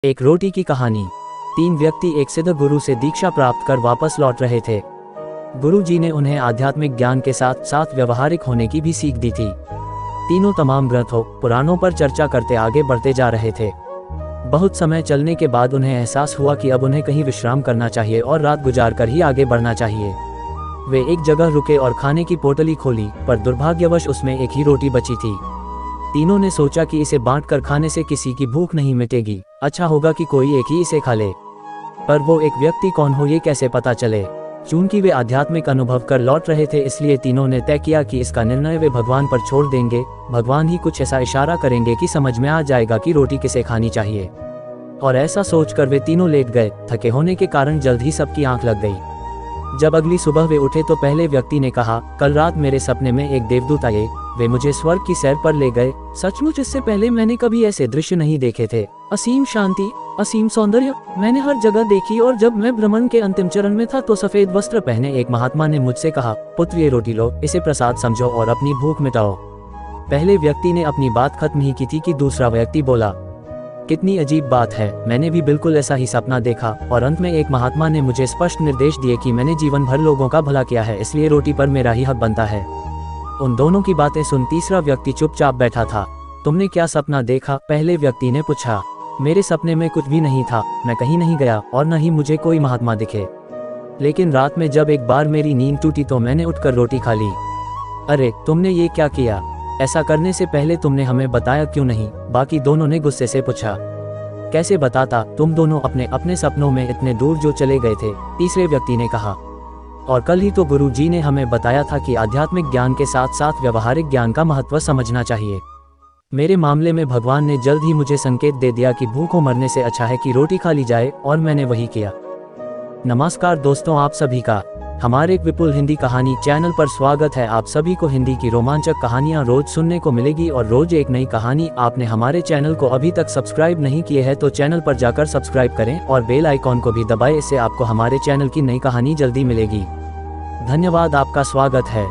एक रोटी की कहानी। 3 व्यक्ति एक सिद्ध गुरु से दीक्षा प्राप्त कर वापस लौट रहे थे। गुरु जी ने उन्हें आध्यात्मिक ज्ञान के साथ साथ व्यवहारिक होने की भी सीख दी थी। तीनों तमाम ग्रंथों पुराणों पर चर्चा करते आगे बढ़ते जा रहे थे। बहुत समय चलने के बाद उन्हें एहसास हुआ कि अब उन्हें कहीं विश्राम करना चाहिए और रात गुजार कर ही आगे बढ़ना चाहिए। वे एक जगह रुके और खाने की पोटली खोली, पर दुर्भाग्यवश उसमें एक ही रोटी बची थी। तीनों ने सोचा कि इसे बांटकर खाने से किसी की भूख नहीं मिटेगी, अच्छा होगा कि कोई एक ही इसे खा ले। पर वो एक व्यक्ति कौन हो ये कैसे पता चले? चूंकि वे आध्यात्मिक अनुभव कर लौट रहे थे, इसलिए तीनों ने तय किया कि इसका निर्णय वे भगवान पर छोड़ देंगे। भगवान ही कुछ ऐसा इशारा करेंगे कि समझ में आ जाएगा कि रोटी किसे खानी चाहिए। और ऐसा सोचकर वे तीनों लेट गए। थके होने के कारण जल्द ही सबकी आंख लग गई। जब अगली सुबह वे उठे तो पहले व्यक्ति ने कहा, कल रात मेरे सपने में एक देवदूत आए। वे मुझे स्वर्ग की सैर पर ले गए। सचमुच इससे पहले मैंने कभी ऐसे दृश्य नहीं देखे थे। असीम शांति, असीम सौंदर्य मैंने हर जगह देखी। और जब मैं भ्रमण के अंतिम चरण में था तो सफेद वस्त्र पहने एक महात्मा ने मुझसे कहा, पुत्र ये रोटी लो, इसे प्रसाद समझो और अपनी भूख मिटाओ। पहले व्यक्ति ने अपनी बात खत्म ही की थी कि दूसरा व्यक्ति बोला, कितनी अजीब बात है, मैंने भी बिल्कुल ऐसा ही सपना देखा। और अंत में एक महात्मा ने मुझे स्पष्ट निर्देश दिए कि मैंने जीवन भर लोगों का भला किया है, इसलिए रोटी पर मेरा ही हक बनता है। उन दोनों की बातें सुन तीसरा व्यक्ति चुपचाप बैठा था। तुमने क्या सपना देखा? पहले व्यक्ति ने पूछा। मेरे सपने में कुछ भी नहीं था, मैं कहीं नहीं गया और न ही मुझे कोई महात्मा दिखे। लेकिन रात में जब एक बार मेरी नींद टूटी तो मैंने उठकर रोटी खा ली। अरे तुमने ये क्या किया? ऐसा करने से पहले तुमने हमें बताया क्यों नहीं? बाकी दोनों ने गुस्से से पूछा। कैसे बताता, तुम दोनों अपने अपने सपनों में इतने दूर जो चले गए थे, तीसरे व्यक्ति ने कहा। और कल ही तो गुरु जी ने हमें बताया था कि आध्यात्मिक ज्ञान के साथ साथ व्यवहारिक ज्ञान का महत्व समझना चाहिए। मेरे मामले में भगवान ने जल्द ही मुझे संकेत दे दिया कि भूखों मरने से अच्छा है कि रोटी खा ली जाए, और मैंने वही किया। नमस्कार दोस्तों, आप सभी का हमारे विपुल हिंदी कहानी चैनल पर स्वागत है। आप सभी को हिंदी की रोमांचक कहानियां रोज सुनने को मिलेगी और रोज एक नई कहानी। आपने हमारे चैनल को अभी तक सब्सक्राइब नहीं किए हैं तो चैनल पर जाकर सब्सक्राइब करें और बेल आइकॉन को भी दबाएं, इससे आपको हमारे चैनल की नई कहानी जल्दी मिलेगी। धन्यवाद, आपका स्वागत है।